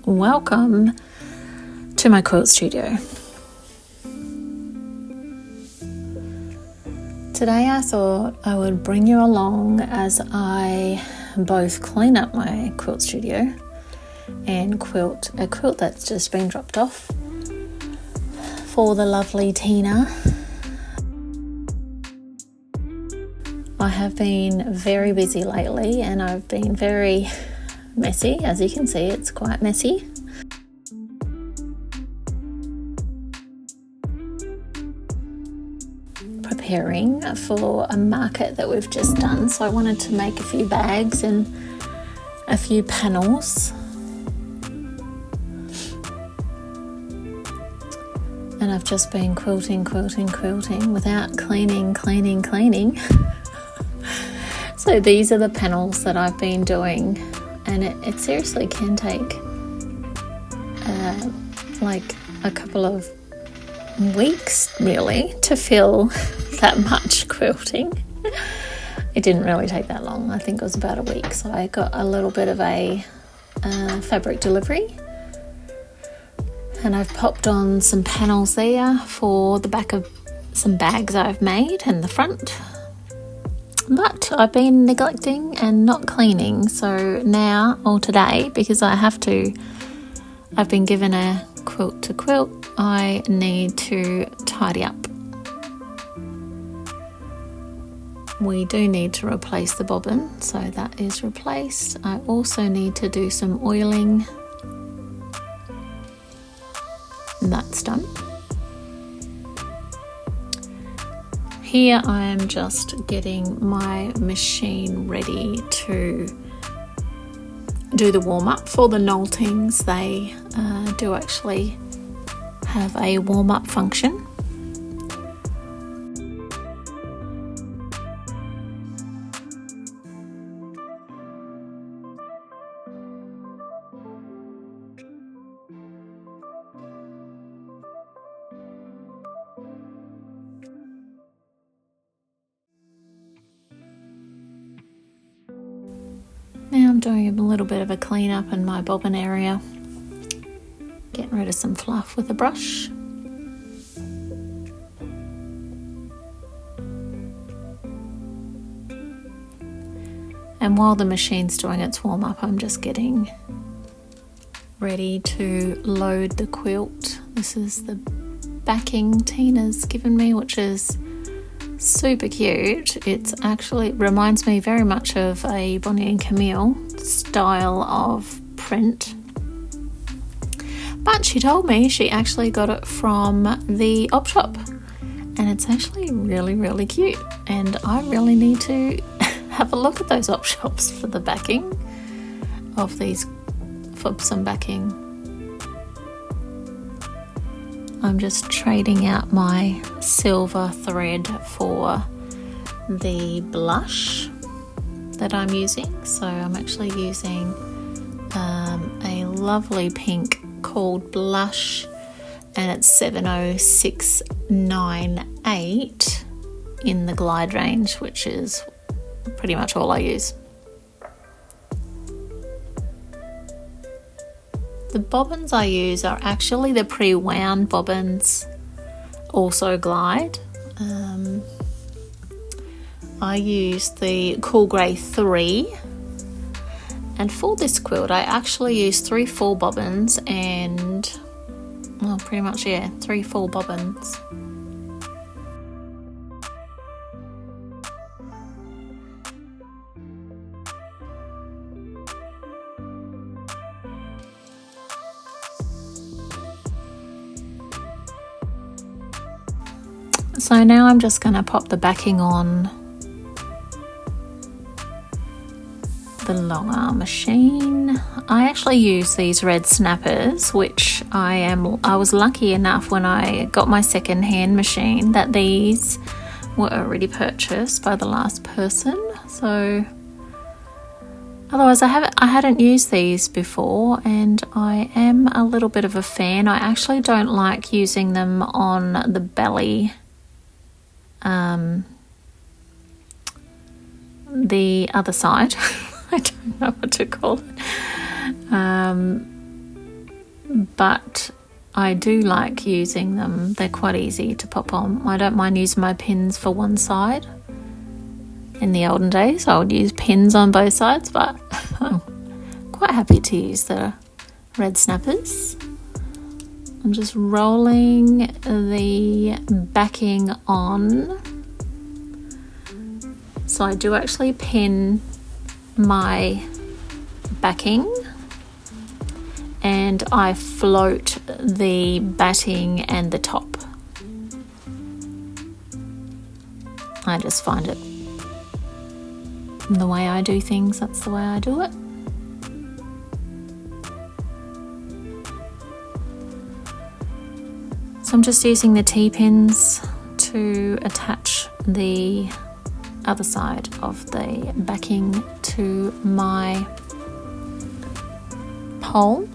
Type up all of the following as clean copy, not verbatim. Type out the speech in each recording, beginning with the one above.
welcome to my quilt studio. Today I thought I would bring you along as I both clean up my quilt studio and quilt a quilt that's just been dropped off for the lovely Tina. I have been very busy lately and I've been very messy. As you can see, it's quite messy. Preparing for a market that we've just done, so I wanted to make a few bags and a few panels. And I've just been quilting without cleaning. So these are the panels that I've been doing, and it seriously can take like a couple of weeks really to fill that much quilting. It didn't really take that long. I think it was about a week. So I got a little bit of a fabric delivery, and I've popped on some panels there for the back of some bags I've made and the front. But I've been neglecting and not cleaning, so now, or today, because I've been given a quilt to quilt, I need to tidy up. We do need to replace the bobbin, so that is replaced. I also need to do some oiling. That's done. Here I am just getting my machine ready to do the warm-up for the Noltings. They do actually have a warm-up function. Now I'm doing a little bit of a clean up in my bobbin area, getting rid of some fluff with a brush. And while the machine's doing its warm up, I'm just getting ready to load the quilt. This is the backing Tina's given me, which is super cute. It's actually reminds me very much of a Bonnie and Camille style of print, but she told me she actually got it from the op shop, and it's actually really cute, and I really need to have a look at those op shops for the backing of these, for some backing. I'm just trading out my silver thread for the blush that I'm using. So I'm actually using a lovely pink called Blush, and it's 70698 in the Glide range, which is pretty much all I use. The bobbins I use are actually the pre-wound bobbins, also Glide. I use the Cool Grey 3, and for this quilt I actually use 3 full bobbins and, well, pretty much, yeah, 3 full bobbins. So now I'm just going to pop the backing on the Longarm machine. I actually use these red snappers, which I was lucky enough when I got my second-hand machine that these were already purchased by the last person. So otherwise I hadn't used these before, and I am a little bit of a fan. I actually don't like using them on the belly, the other side. I don't know what to call it. but I do like using them. They're quite easy to pop on. I don't mind using my pins for one side. In the olden days, I would use pins on both sides, but I'm quite happy to use the red snappers. I'm just rolling the backing on. So I do actually pin my backing, and I float the batting and the top. I just find it the way I do things, that's the way I do it. So I'm just using the T-pins to attach the other side of the backing to my pole.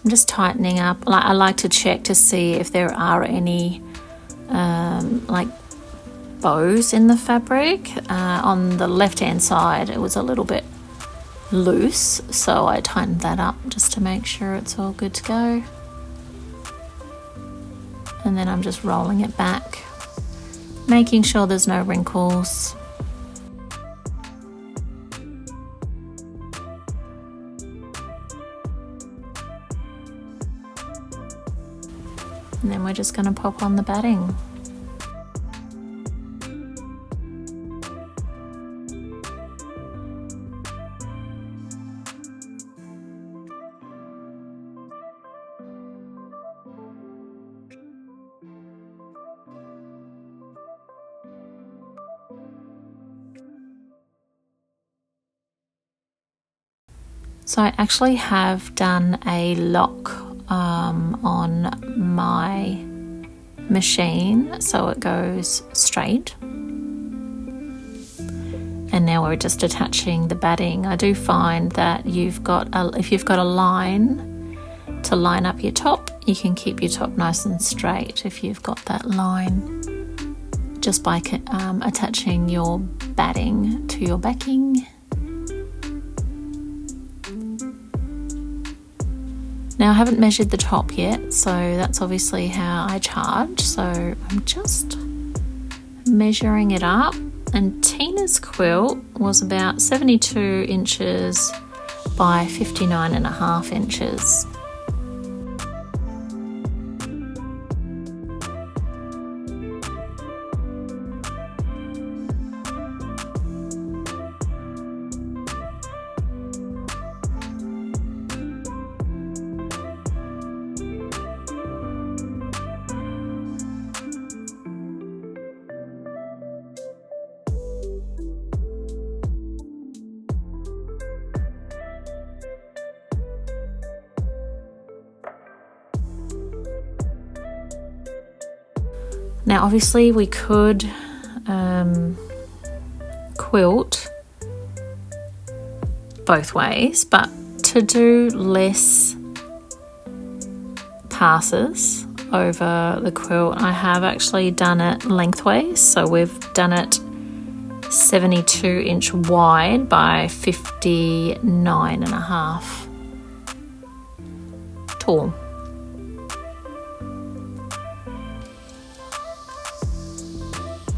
I'm just tightening up. I like to check to see if there are any like bows in the fabric. On the left hand side it was a little bit loose, so I tightened that up just to make sure it's all good to go. And then I'm just rolling it back, making sure there's no wrinkles. And then we're just going to pop on the batting. So I actually have done a lock on my machine so it goes straight, and now we're just attaching the batting. I do find that if you've got a line to line up your top, you can keep your top nice and straight if you've got that line, just by attaching your batting to your backing. Now I haven't measured the top yet, so that's obviously how I charge. So I'm just measuring it up, and Tina's quilt was about 72 inches by 59.5 inches. Now obviously we could quilt both ways, but to do less passes over the quilt, I have actually done it lengthways. So we've done it 72 inch wide by 59.5 tall.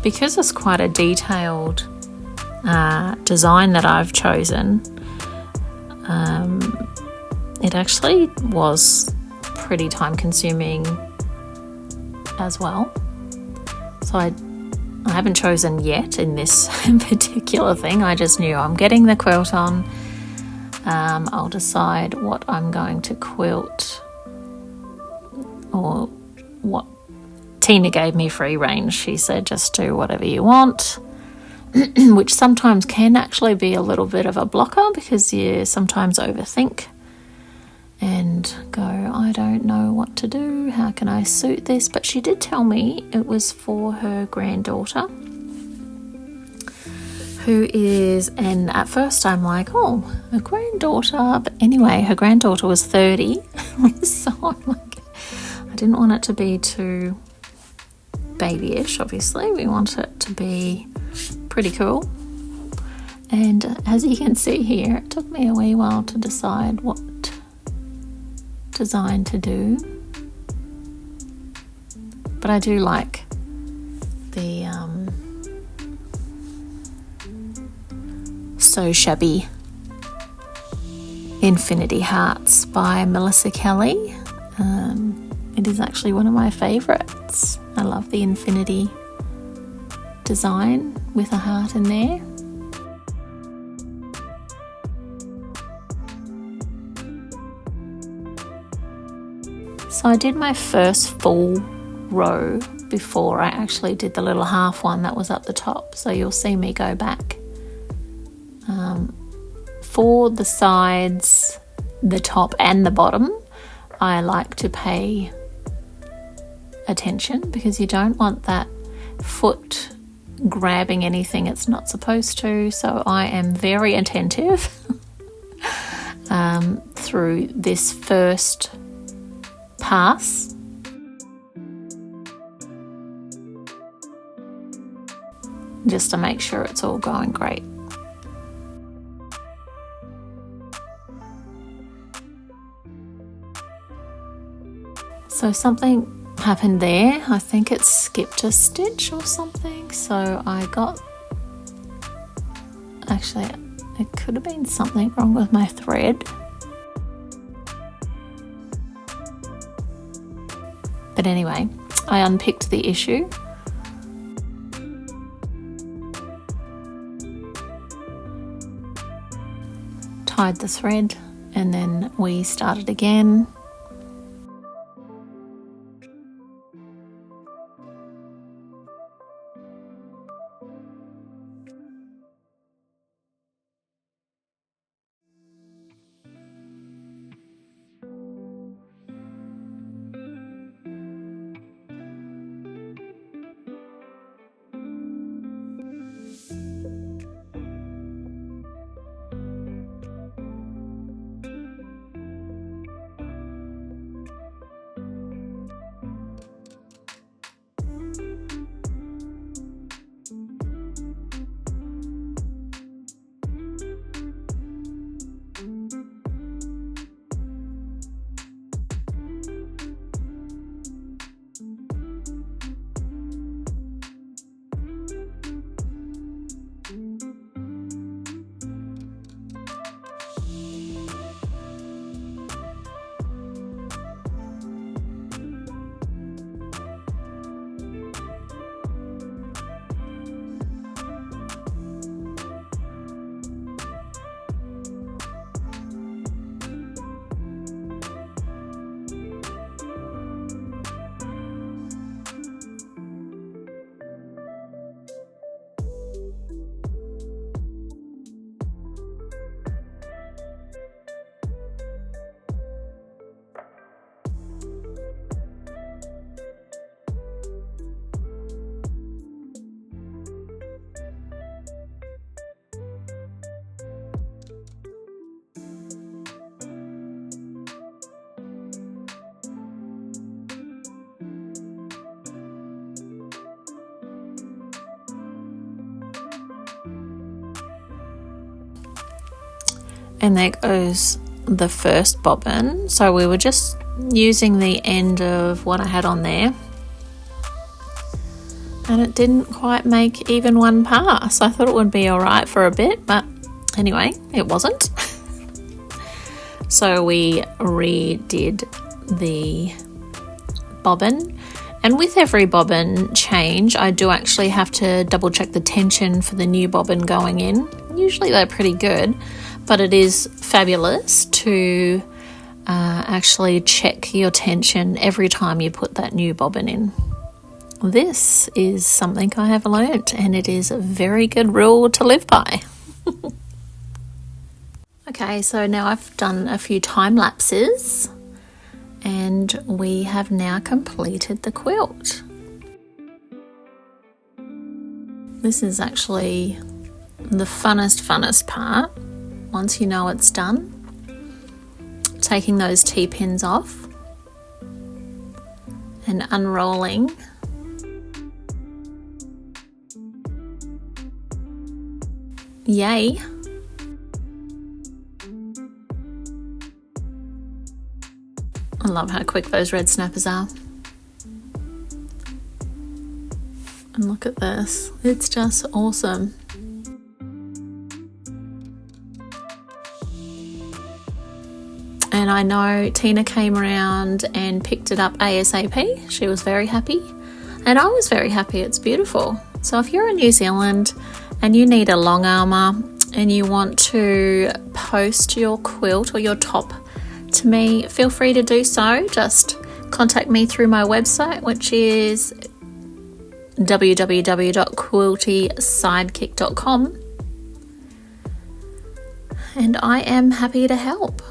Because it's quite a detailed design that I've chosen, it actually was pretty time consuming as well. So I haven't chosen yet in this particular thing. I just knew I'm getting the quilt on. I'll decide what I'm going to quilt, or what Tina gave me free range. She said just do whatever you want, which sometimes can actually be a little bit of a blocker because you sometimes overthink and go, I don't know what to do, how can I suit this, but she did tell me it was for her granddaughter, who is, and at first I'm like, oh, a granddaughter, but anyway, her granddaughter was 30, so I'm like, I didn't want it to be too babyish, obviously. We want it to be pretty cool. And as you can see here, it took me a wee while to decide what design to do. But I do like the So Shabby Infinity Hearts by Melissa Kelley. It is actually one of my favourites. I love the infinity design with a heart in there. So I did my first full row before I actually did the little half one that was up the top. So you'll see me go back. For the sides, the top and the bottom, I like to pay attention because you don't want that foot grabbing anything it's not supposed to. So I am very attentive through this first pass. Just to make sure it's all going great. So something happened there. I think it skipped a stitch or something. So I got, actually it could have been something wrong with my thread. But anyway, I unpicked the issue. Tied the thread and then we started again. And there goes the first bobbin. So we were just using the end of what I had on there. And it didn't quite make even one pass. I thought it would be all right for a bit, but anyway, it wasn't. So we redid the bobbin. And with every bobbin change, I do actually have to double check the tension for the new bobbin going in. Usually they're pretty good, but it is fabulous to actually check your tension every time you put that new bobbin in. This is something I have learnt, and it is a very good rule to live by. Okay, so now I've done a few time lapses, and and we have now completed the quilt. This is actually the funnest part once you know it's done. Taking those T-pins off and unrolling. Yay! I love how quick those red snappers are. And look at this, it's just awesome. And I know Tina came around and picked it up ASAP. She was very happy. And I was very happy, it's beautiful. So if you're in New Zealand and you need a long armour and you want to post your quilt or your top to me, feel free to do so. Just contact me through my website, which is www.quiltysidekick.com, and I am happy to help.